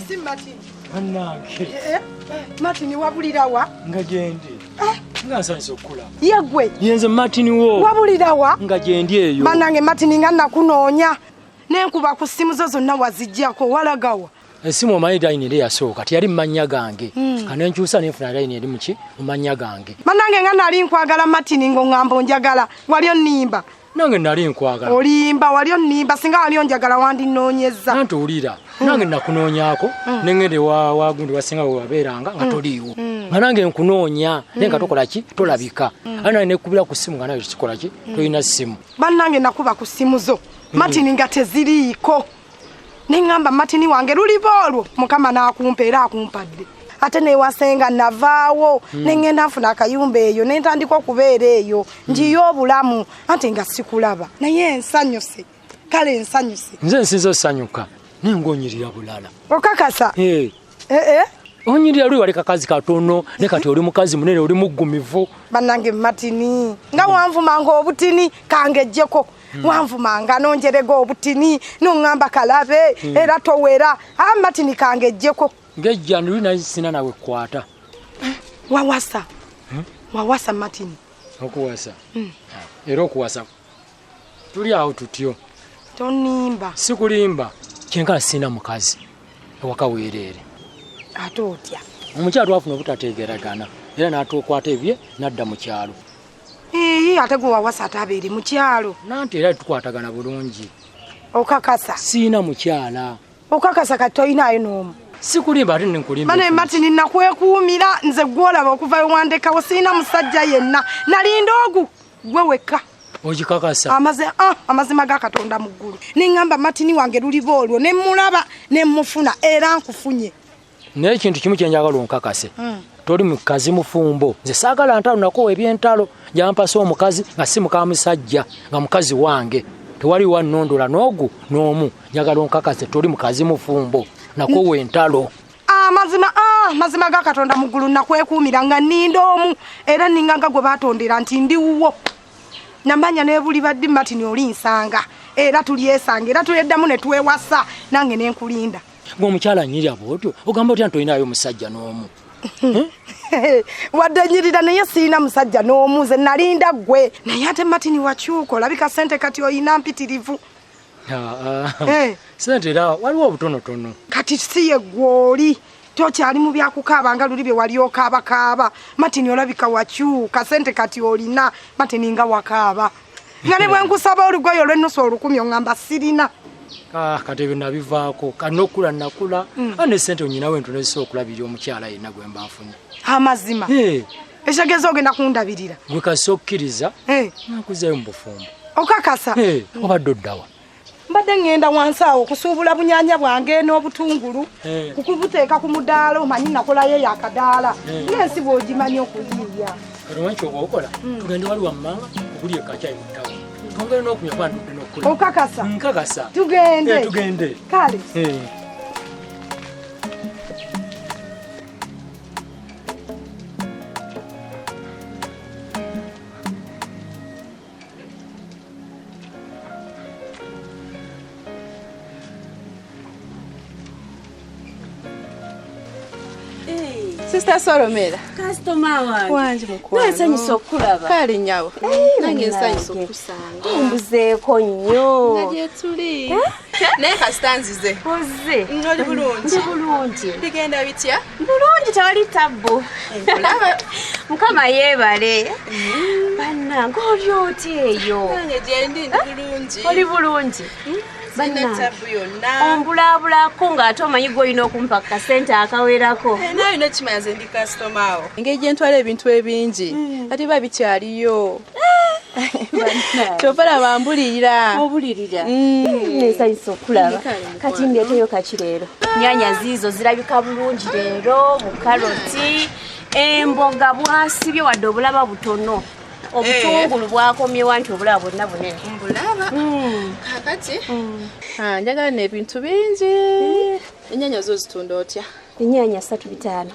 Si Martin. Annange. Martin wabulira wa? Nga gyendi. Nga nsanyusa okula. Yegwe. Yenze Martin wo. Wabulira wa? Nga gyendi eyo. Bannange Martin nga nakunoonya. Nenkuba ku simu zo zonna wazijjako walagawa. Esimu omanyi line eri yasooka tiyali mmanya gange. Kanenkyusa nenfuna line eri muki mmanya gange. Bannange nga nali nkwagala Martin ng'oŋŋamba onjagala wali onnimba. Nange nali nkwagala. Olimba wali onnimba singa wali onjagala wandinoonyeza. Nantuwulira. Nange nakunoonyaako nengende wagundi wasinga wabeeranga nga toliiwo. Nga nange nkunoonya naye nga tokola ki tolabika. Ate naye nekubira ku ssimu nga nawe kikola ki tolina ssimu. Bannange nakuba ku simu zo Martin nga teziriiko. Neŋŋamba Martin wange luliba olwo Mukama n'akumpa era akumpadde. Ate newasenga navaawo nengenda nfuna akayumba eyo nentandika okubeera eyo njiyo obulamu ate nga sikulaba naye ensanyuse kale ensanyuse nze nsinza osanyuka nengoonyirira bulala okakasa onyirira lwe waleka kazi katono ne kati oli mukazi munene oli muggumivu bannange Martin nga wanvumanga obutini kangejjeko wanvumanga nonjerega obutini noŋŋamba kalabe era towera Martin kangejjeko ngejja ndulina sina nawe kwata wawasa wawasa Martin okuwasa era okuwasa tuli awo tutyo tonimba sikulimba kyenkana sina mukazi ewaka weerere ate otya omukyalo afuna obutategeragana era n'atukwata ebye nadda mu kyalo ate gwe wawasa ate abeeri mu kyalo nanti era tukwatagana bulungi okakasa siina mukyala okakasa kati toyinaayo n'omu sikulimba ate nenkulimba mane Martin nakwekuumira nze gwolaba okuva ewandekawo siina musajja yenna nalinda ogu gwe wekka ogikakasa amazima ga Katonda mu ggulu neŋŋamba Martin wange luliba olwo ne mmulaba ne mmufuna era nkufunye naye ekintu kimu kyenjagala onkakase toli mukazi mufumbo nze saagala ntalo nakowa ebyentalo jampasa omukazi nga si mukamusajja nga mukazi wange tewali wannondola n'ogu n'omu njagala onkakase toli mukazi mufumbo nakowa entalo mazima ga Katonda mu ggulu nakwekuumira nga nninda omu era ninganga gwe baatondera nti ndiwuwo namanya nebuli badde Martin oli nsanga era tulyesanga era tuyeddamu ne twewasa nange nenkulinda ng'omukyala nyirya bwotyo ogamba otya ntolinayo omusajja n'omu wadde nyirira naye siina musajja n'omu nze nalinda gwe naye ate Martin wakyuka olabika sente kati oyina mpitirivu sente era waliwo obutonotono kati si ye gwoli tokyali mu byakukaaba nga luli bye wali okaabakaaba Martin olabika wakyuka sente kati olina Martin nga wakaaba nga ne bwe nkusaba olugoye olw'ennusu 1000 oŋŋamba sirina kati ebyo nabivaako kanokula nakula ane sente onyinawo entono ezisa okulabirira omukyala yenna gwe mba nfunye amazima ekitegeeza ogenda kundabirira gwe kasi okkiriza nakuzeeyo mu bufumbo okakasa obadde oddawa mbadde ŋŋenda wansi awo okusuubula bunyanya bwange n'obutungulu kukubuteeka ku mudaala omanyi nakolayo yakadaala ng'ensi bw'ogimanyi okuyiiya kati oba okola tugende wali wammanga okuli ekakyayi mu ttawo tongere n'okumya kuba ntudde n'okula okakasa nkakasa tugende kale Sister Solomera. Customer wange mukwano. Nsanyusa okulaba. Kale nyawo. Nange nsanyusa okusanga. Mbuzeeko nnyo. Naje tuli. Naye kasitanzize. Oze. Ngoli bulungi. Ndi bulungi. Bigenda bitya? Bulungi tewali tabbu. Olaba. Mukama yeebale. Banna ng'oli oti eyo. Nange gye ndi bulungi. Oli bulungi. Banna yonna. Ombulabulako ng'ate omanyi gw'olina okumpa kasente akawerako. Naye nekimanya nze ndi customer awo. Engeri gye ntwala ebintu ebingi. Ate biba bikyaliyo. Kyova bambulirira. Obulirira. Nesanyusa okulaba. Kati ndeeteyo kaki leero. Nyanya ziizo zirabika bulungi leero mu karoti. Emboga bwasibye wadde obulaba butono. Obutungulu bwakomyewo anti obulaba bwonna bunene. Mbulaba? Kakati? Njagala n'ebintu bingi. Ennyanya zo zitunda otya? Ennyanya 3-5.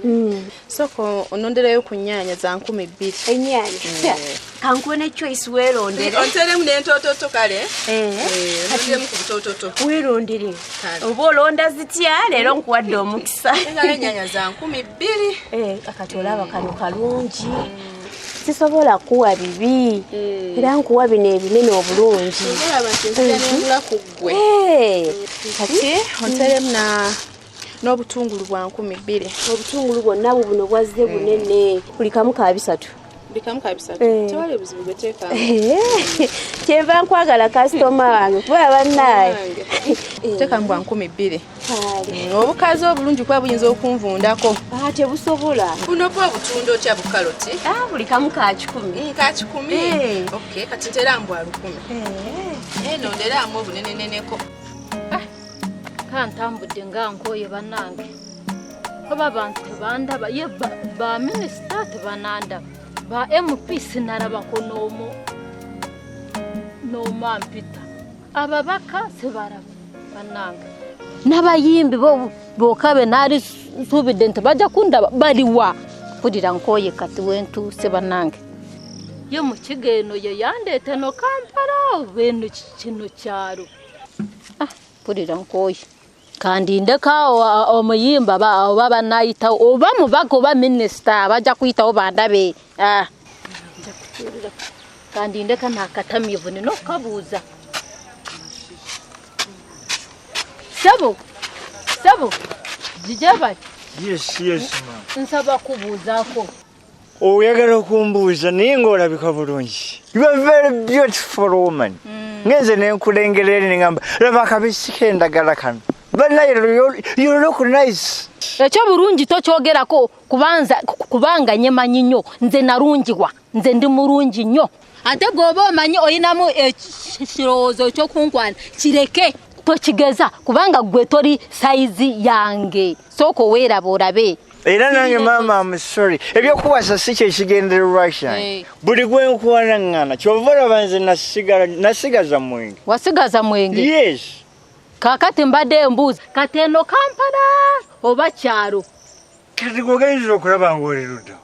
3-5. Soko ononderayo ku nnyanya za 2,000. Ennyanya. Kankone choice werondere. Onteremu n'entototo kale. Onteremu ku butototo. Werondere. Oba olonda zitya leero nkuwadde omukisa. Ennyanya za 2,000. Akati olaba kano kalungi. Sisobola kuwa bibi. Era nkuwa bino ebinene obulungi. Olaba nsinzira n'engula ku ggwe. Kati onteremu n'obutungulu bwa 2,000. Obutungulu bwonna buno bwazze bunene. Buli kamu ka 3. Bikamu ka 3. Tewali buzibu beteeka. Kyeva nkwagala customer wange kuba bannaye. Teeka mu bwa 2,000. Obukazi obulungi kuba buyinza okunvundako. Tebusobola. Buno bwa butunda otya bukaloti? Buli kamu ka 10. Ka 10. Okay, kati ntera mbwa 10. Nonderamu obuneneneneko. Kantambudde nga nkoye bannange. Oba abantu tebandaba ye ba minisita tebanandaba. Ba MP sinarabako n'omu ampita. Ababaka sebaraba bannange. N'abayimbi bokabe nali nsubidde nti bajja kundaba baliwa. Mpulira nkoye kati wentuuse bannange. Ye mu kigeeno ye yandeete no Kampala oba eno kino kyalo. Mpulira nkoye. Kandindeka omuyimba oba banayita oba mubaka oba minisita bajja kuyitawo bandabe. Kandindeka n'akatamyevu nina okukabuuza. Sebo jijaba. Yes ma. Nsaba kubuuzaako. Oyagala kumbuuza naye ng'olabika bulungi. You are very beautiful woman. Ngenze nenkulengerera nengamba laba akabisi k'endagala kano. You look nice. Ekyo bulungi tokyogerako kubanga nyemanyi nnyo nze narungiwa nze ndi mulungi nnyo ate goba omanyi oyinamu ekirowoozo ekyokunkwana kireke tokigeza kubanga gwe tori saizi yange sooka weeraba olabe. Era nange mama I'm sorry. Ebyokuwasa si kye kigendererwa kyange. Buli gwe nkuwana ngana kyova olaba nze nasigaza mwenge. Wasigaza mwenge? Yes. Kakati mbadde mbuuza kati eno Kampala oba kyalo? Kati gogenza okulaba ng'olerudda.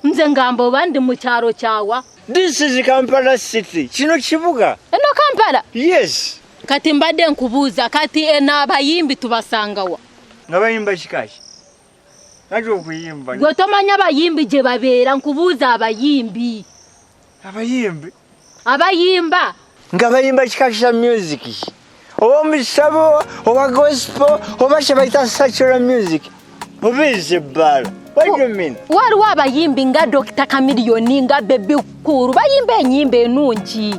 Nze ngamba oba ndi mu kyalo kyawa? This is Kampala city. Kino kibuga. Eno Kampala? Yes. Kati mbadde nkubuuza kati eno abayimbi tubasangawa? Nga bayimba kikaki? Nati okuyimba. Gwe tomanya abayimbi gye babeera nkubuuza abayimbi. Abayimbi? Abayimba. Nga bayimba kikaki kya music. Oba omusabo, oba gospel, oba kye bayita secular music. Obize ebbala. What do you mean? Waliwo abayimbi nga Dr. Chameleone nga Baby Cool bayimba ennyimba ennungi.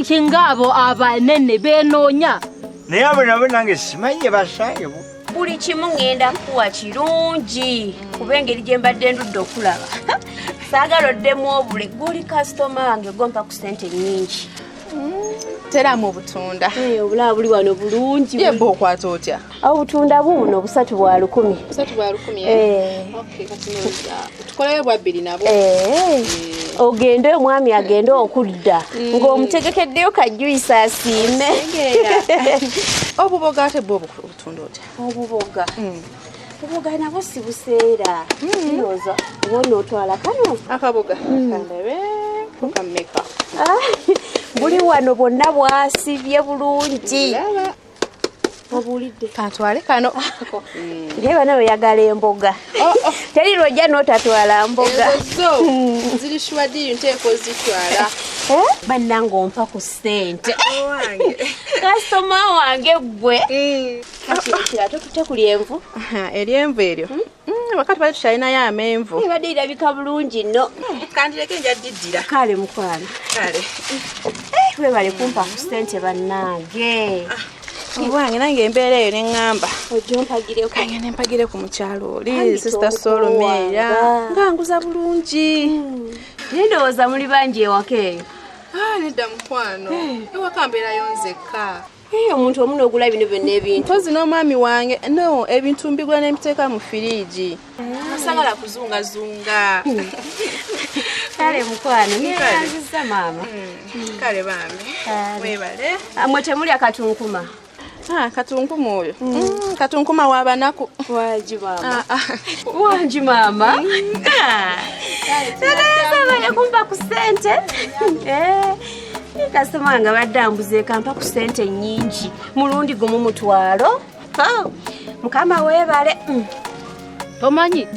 Kingaabo abanene beenoonya. Naye abo nabo nange simanyi basaayo. Buli kimu ngenda kuwa kirungi kuba engeri gye mbadde ndudde okulaba. Saagala oddemu obule guli customer wange gompa ku ssente nnyingi. Teramu obutunda. Obulaba buli wano bulungi. Yebba okwata otya? Obutunda buno 3 bwa 10. 3 bwa 10. Okay, kati tukolayo bwa 2 nabo. Ogende omwami agende okudda ng'omutegekeddeyo kajjuisa asiime. Obuboga ate bwo obutunda otya? Obuboga nabo si buseera. Ndowooza obona otwala kano akaboga kandabe kukameka. Buli wano bwonna bwasibye bulungi. Obulidde kantwale kano. Ndeba nawe oyagala emboga. Teri lwojja n'otatwala mboga. Ziri shwadi nteeko zitwala. Bannange ompa ku ssente. Customer wange gwe. Kati tekuli envu. Eryenvu eryo. Wakati bali tukyalinayo amenvu. Ibadde irabika bulungi nno. Kandireke njaddiddira. Kale mukwano. Kale. Webale kumpa ku ssente bannange. Obwange nange embeera eyo neŋŋamba. Ojja ompagireko. Kange nempagire ku mukyalo oli Sister Solomeera. Nganguza bulungi. Ndowooza muli bangi ewaka eyo. Nedda mukwano. Ewaka mbeerayo nzekka. Omuntu omu n'ogula bino byonna ebintu. Mpozi n'omwami wange no ebintu mbigula n'embiteeka mu firiigi. Nasagala kuzungazunga. Kale mukwano neyanziza maama. Kale bambi. Webale. Mwe temuli akatunkuma. Katunkumu oyo. Katunkuma wabanaku. Wanji mama. Wanji mama. Sasa kumpa ku sente. Kasema nga badambuze kampa ku sente nyingi. Mulundi gumu mutwalo. Mukama webale. Tomanyi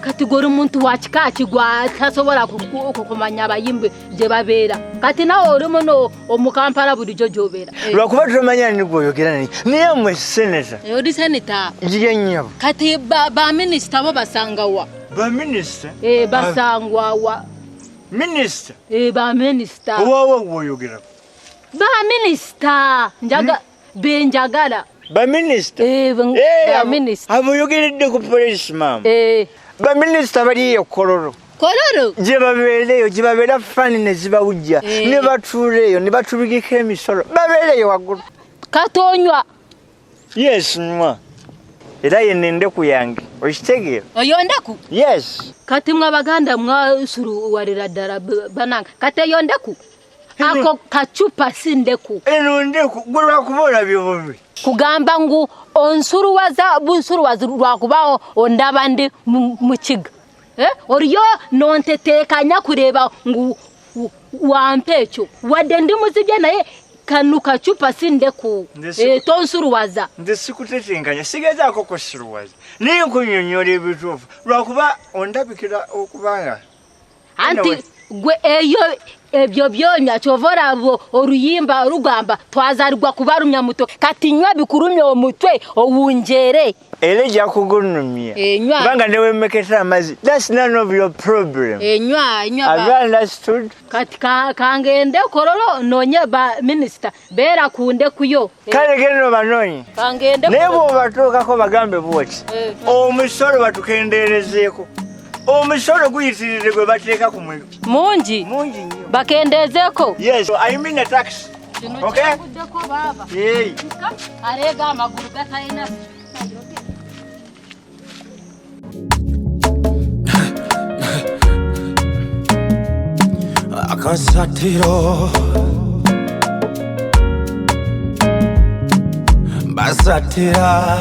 kati gori muntu wachikachi gwa tasobora kukumanya abayimbe je babera kati nawe uri muno omukampala buri jojobera lwakuba tumanya ni boyogera ni niye mwe senator yodi senator jigenyabo kati ba minister bo basangawa ba minister basangwa wa minister ba minister wowe boyogera ba minister njaga benjagala ba minister ba minister aboyogeredde ku police mama ba minister bali yokororo je babeleyo je babera fani ne zibawujja ne batuleyo ne batubigika emisoro babeleyo wagulu katonywa yes mwa era yenende kuyange okitegera oyondeku yes kati mwa baganda mwa suru warira dara bananga kati yondeku ako kachupa sindeku enondeku gwe kubona byobubi kugamba ngu onsuruwaza bunsuruwaza rwakubaho ondabandi mukiga oriyo nontetekanya kureba ngu wampecho wadde ndi muzibye naye kanu kachupa sindeku tonsuruwaza ndisikutetenganya sigeza akoko suruwaza niyo kunyonyola ebitufu lwakuba ondabikira okubanga anti gwe ebyo byonya chovora abo oruyimba rugamba twazarigwa kubarumya muto katinywa bikurumye omutwe owunjere eleja kugunumya banga newe meketa amazi that's none of your problem nywa I understood katika kangende kororo nonye ba minister bera kunde kuyo kale geno banonye kangende nebo batoka ko bagambe bwoti omusoro batukenderezeko omusoro guyitirire gwe bateka ku mwego mungi nyo bakendezeko yes I mean a tax okay kudeko baba arega amaguru gatayina akasatiro basatira